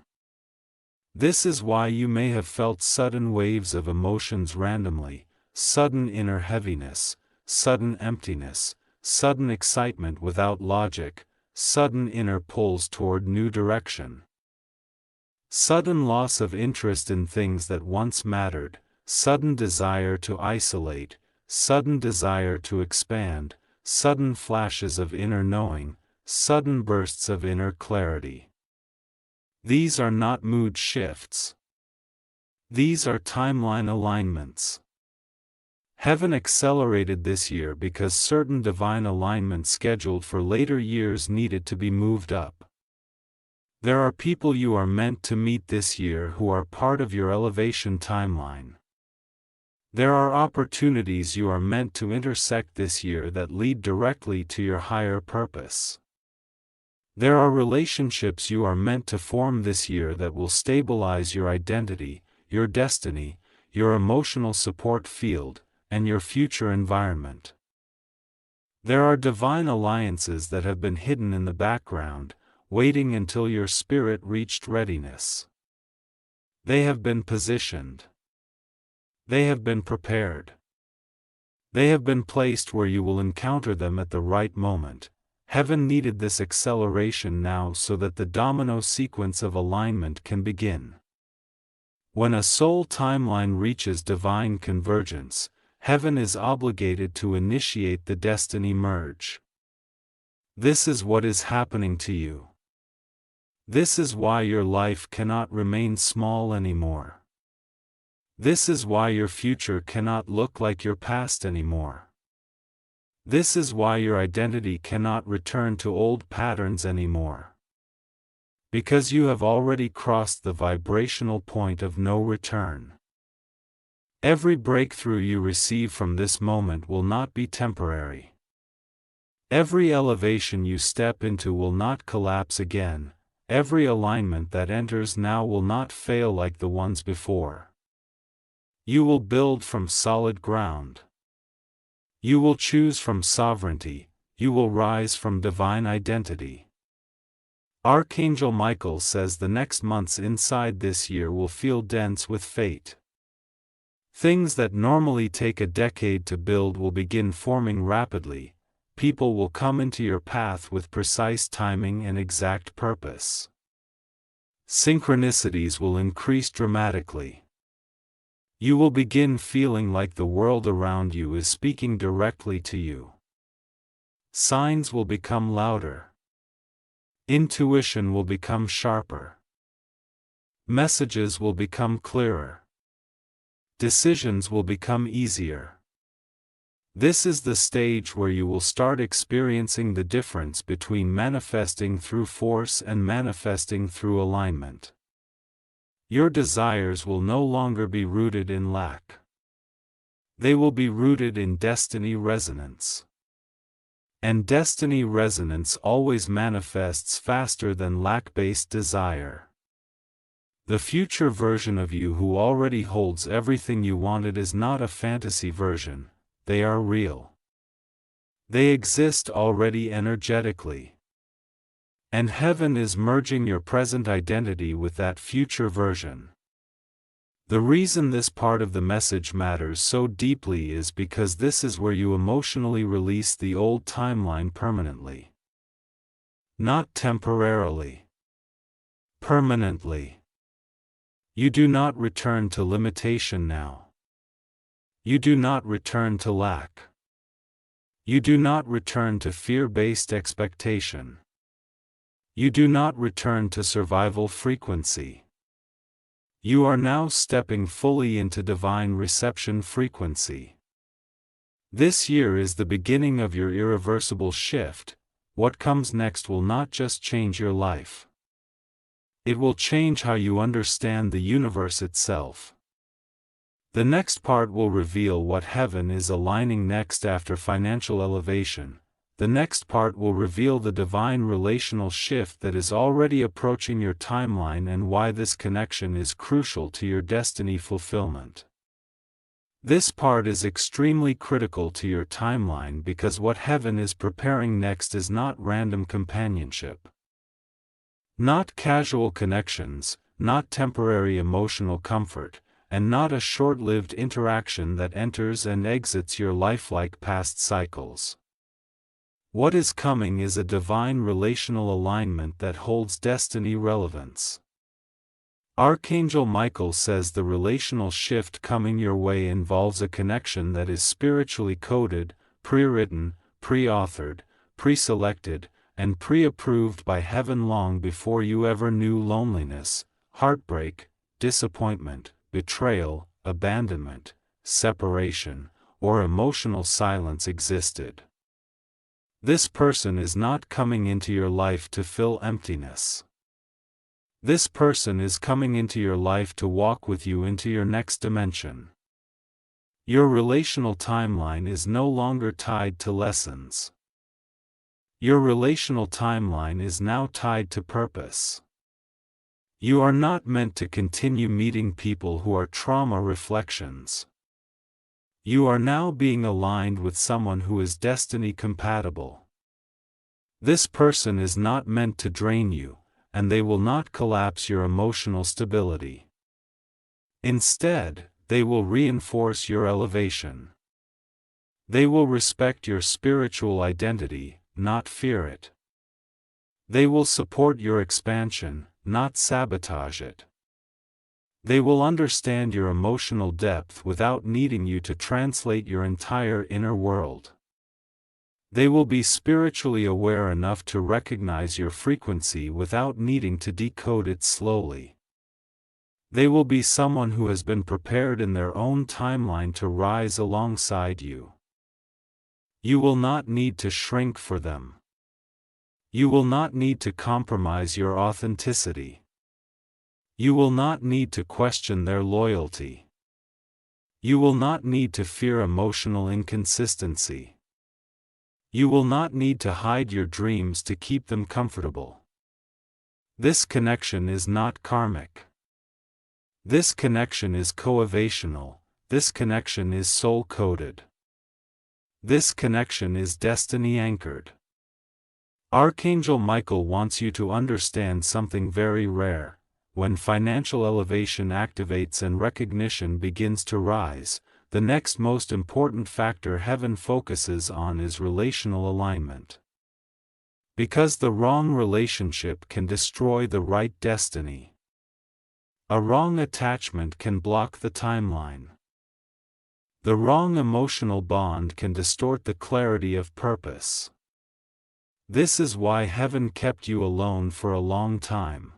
This is why you may have felt sudden waves of emotions randomly, sudden inner heaviness, sudden emptiness, sudden excitement without logic, sudden inner pulls toward new direction. Sudden loss of interest in things that once mattered, sudden desire to isolate, sudden desire to expand, sudden flashes of inner knowing, sudden bursts of inner clarity. These are not mood shifts. These are timeline alignments. Heaven accelerated this year because certain divine alignments scheduled for later years needed to be moved up. There are people you are meant to meet this year who are part of your elevation timeline. There are opportunities you are meant to intersect this year that lead directly to your higher purpose. There are relationships you are meant to form this year that will stabilize your identity, your destiny, your emotional support field, and your future environment. There are divine alliances that have been hidden in the background, waiting until your spirit reached readiness. They have been positioned. They have been prepared. They have been placed where you will encounter them at the right moment. Heaven needed this acceleration now so that the domino sequence of alignment can begin. When a soul timeline reaches divine convergence, heaven is obligated to initiate the destiny merge. This is what is happening to you. This is why your life cannot remain small anymore. This is why your future cannot look like your past anymore. This is why your identity cannot return to old patterns anymore. Because you have already crossed the vibrational point of no return. Every breakthrough you receive from this moment will not be temporary. Every elevation you step into will not collapse again. Every alignment that enters now will not fail like the ones before. You will build from solid ground. You will choose from sovereignty. You will rise from divine identity. Archangel Michael says the next months inside this year will feel dense with fate. Things that normally take a decade to build will begin forming rapidly. People will come into your path with precise timing and exact purpose. Synchronicities will increase dramatically. You will begin feeling like the world around you is speaking directly to you. Signs will become louder. Intuition will become sharper. Messages will become clearer. Decisions will become easier. This is the stage where you will start experiencing the difference between manifesting through force and manifesting through alignment. Your desires will no longer be rooted in lack. They will be rooted in destiny resonance. And destiny resonance always manifests faster than lack-based desire. The future version of you who already holds everything you wanted is not a fantasy version, they are real. They exist already energetically. And heaven is merging your present identity with that future version. The reason this part of the message matters so deeply is because this is where you emotionally release the old timeline permanently. Not temporarily. Permanently. You do not return to limitation now. You do not return to lack. You do not return to fear-based expectation. You do not return to survival frequency. You are now stepping fully into divine reception frequency. This year is the beginning of your irreversible shift. What comes next will not just change your life. It will change how you understand the universe itself. The next part will reveal what heaven is aligning next after financial elevation. The next part will reveal the divine relational shift that is already approaching your timeline and why this connection is crucial to your destiny fulfillment. This part is extremely critical to your timeline because what heaven is preparing next is not random companionship. Not casual connections, not temporary emotional comfort, and not a short-lived interaction that enters and exits your life like past cycles. What is coming is a divine relational alignment that holds destiny relevance. Archangel Michael says the relational shift coming your way involves a connection that is spiritually coded, pre-written, pre-authored, pre-selected, and pre-approved by heaven long before you ever knew loneliness, heartbreak, disappointment, betrayal, abandonment, separation, or emotional silence existed. This person is not coming into your life to fill emptiness. This person is coming into your life to walk with you into your next dimension. Your relational timeline is no longer tied to lessons. Your relational timeline is now tied to purpose. You are not meant to continue meeting people who are trauma reflections. You are now being aligned with someone who is destiny compatible. This person is not meant to drain you, and they will not collapse your emotional stability. Instead, they will reinforce your elevation. They will respect your spiritual identity, not fear it. They will support your expansion, not sabotage it. They will understand your emotional depth without needing you to translate your entire inner world. They will be spiritually aware enough to recognize your frequency without needing to decode it slowly. They will be someone who has been prepared in their own timeline to rise alongside you. You will not need to shrink for them. You will not need to compromise your authenticity. You will not need to question their loyalty. You will not need to fear emotional inconsistency. You will not need to hide your dreams to keep them comfortable. This connection is not karmic. This connection is coevational. This connection is soul-coded. This connection is destiny-anchored. Archangel Michael wants you to understand something very rare. When financial elevation activates and recognition begins to rise, the next most important factor heaven focuses on is relational alignment. Because the wrong relationship can destroy the right destiny. A wrong attachment can block the timeline. The wrong emotional bond can distort the clarity of purpose. This is why heaven kept you alone for a long time.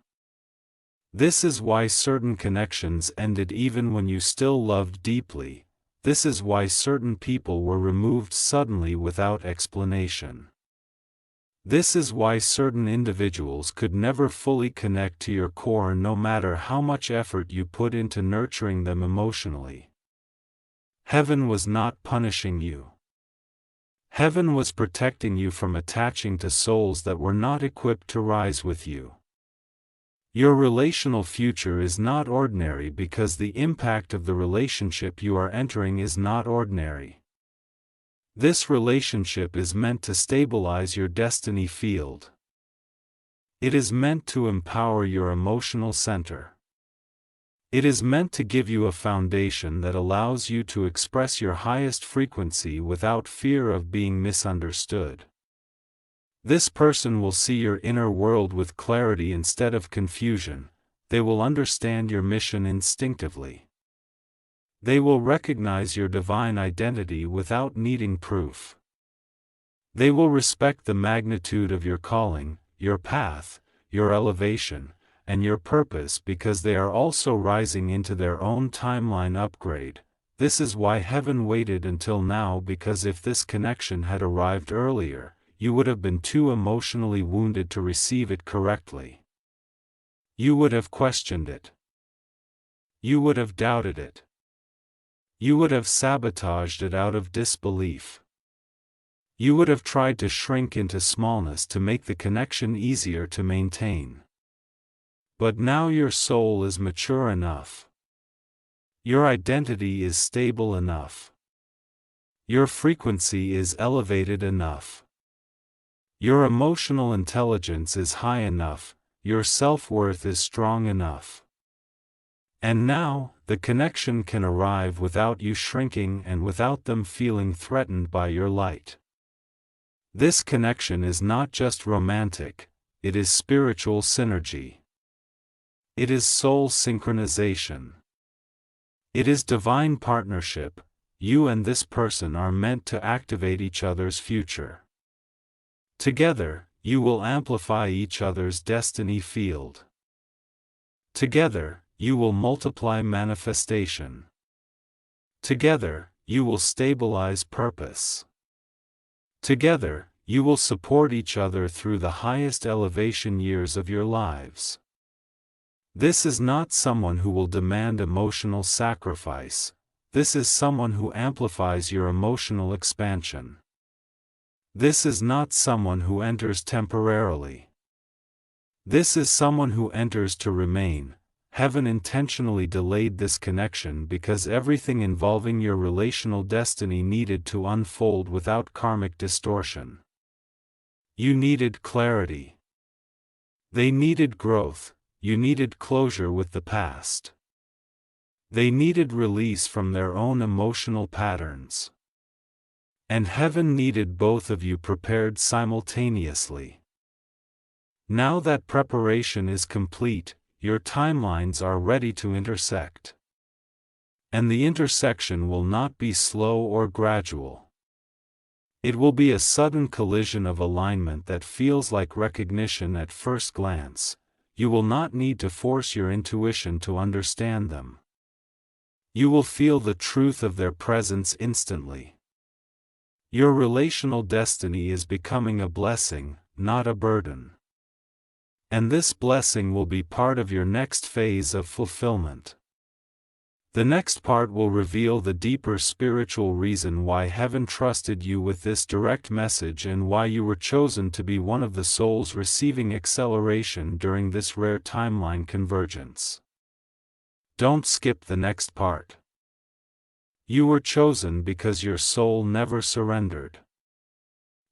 This is why certain connections ended even when you still loved deeply. This is why certain people were removed suddenly without explanation. This is why certain individuals could never fully connect to your core no matter how much effort you put into nurturing them emotionally. Heaven was not punishing you. Heaven was protecting you from attaching to souls that were not equipped to rise with you. Your relational future is not ordinary because the impact of the relationship you are entering is not ordinary. This relationship is meant to stabilize your destiny field. It is meant to empower your emotional center. It is meant to give you a foundation that allows you to express your highest frequency without fear of being misunderstood. This person will see your inner world with clarity instead of confusion. They will understand your mission instinctively. They will recognize your divine identity without needing proof. They will respect the magnitude of your calling, your path, your elevation, and your purpose because they are also rising into their own timeline upgrade. This is why heaven waited until now, because if this connection had arrived earlier, you would have been too emotionally wounded to receive it correctly. You would have questioned it. You would have doubted it. You would have sabotaged it out of disbelief. You would have tried to shrink into smallness to make the connection easier to maintain. But now your soul is mature enough. Your identity is stable enough. Your frequency is elevated enough. Your emotional intelligence is high enough, your self-worth is strong enough. And now, the connection can arrive without you shrinking and without them feeling threatened by your light. This connection is not just romantic, it is spiritual synergy. It is soul synchronization. It is divine partnership. You and this person are meant to activate each other's future. Together, you will amplify each other's destiny field. Together, you will multiply manifestation. Together, you will stabilize purpose. Together, you will support each other through the highest elevation years of your lives. This is not someone who will demand emotional sacrifice. This is someone who amplifies your emotional expansion. This is not someone who enters temporarily. This is someone who enters to remain. Heaven intentionally delayed this connection because everything involving your relational destiny needed to unfold without karmic distortion. You needed clarity. They needed growth. You needed closure with the past. They needed release from their own emotional patterns. And heaven needed both of you prepared simultaneously. Now that preparation is complete, your timelines are ready to intersect. And the intersection will not be slow or gradual. It will be a sudden collision of alignment that feels like recognition at first glance. You will not need to force your intuition to understand them. You will feel the truth of their presence instantly. Your relational destiny is becoming a blessing, not a burden. And this blessing will be part of your next phase of fulfillment. The next part will reveal the deeper spiritual reason why heaven trusted you with this direct message and why you were chosen to be one of the souls receiving acceleration during this rare timeline convergence. Don't skip the next part. You were chosen because your soul never surrendered.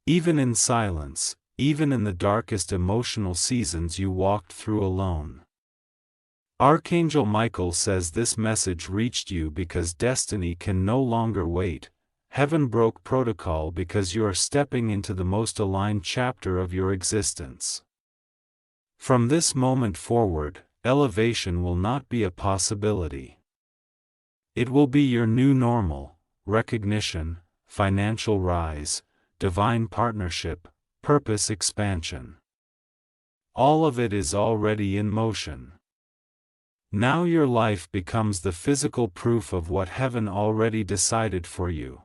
Even in silence, even in the darkest emotional seasons you walked through alone. Archangel Michael says this message reached you because destiny can no longer wait. Heaven broke protocol because you are stepping into the most aligned chapter of your existence. From this moment forward, elevation will not be a possibility. It will be your new normal: recognition, financial rise, divine partnership, purpose expansion. All of it is already in motion. Now your life becomes the physical proof of what heaven already decided for you.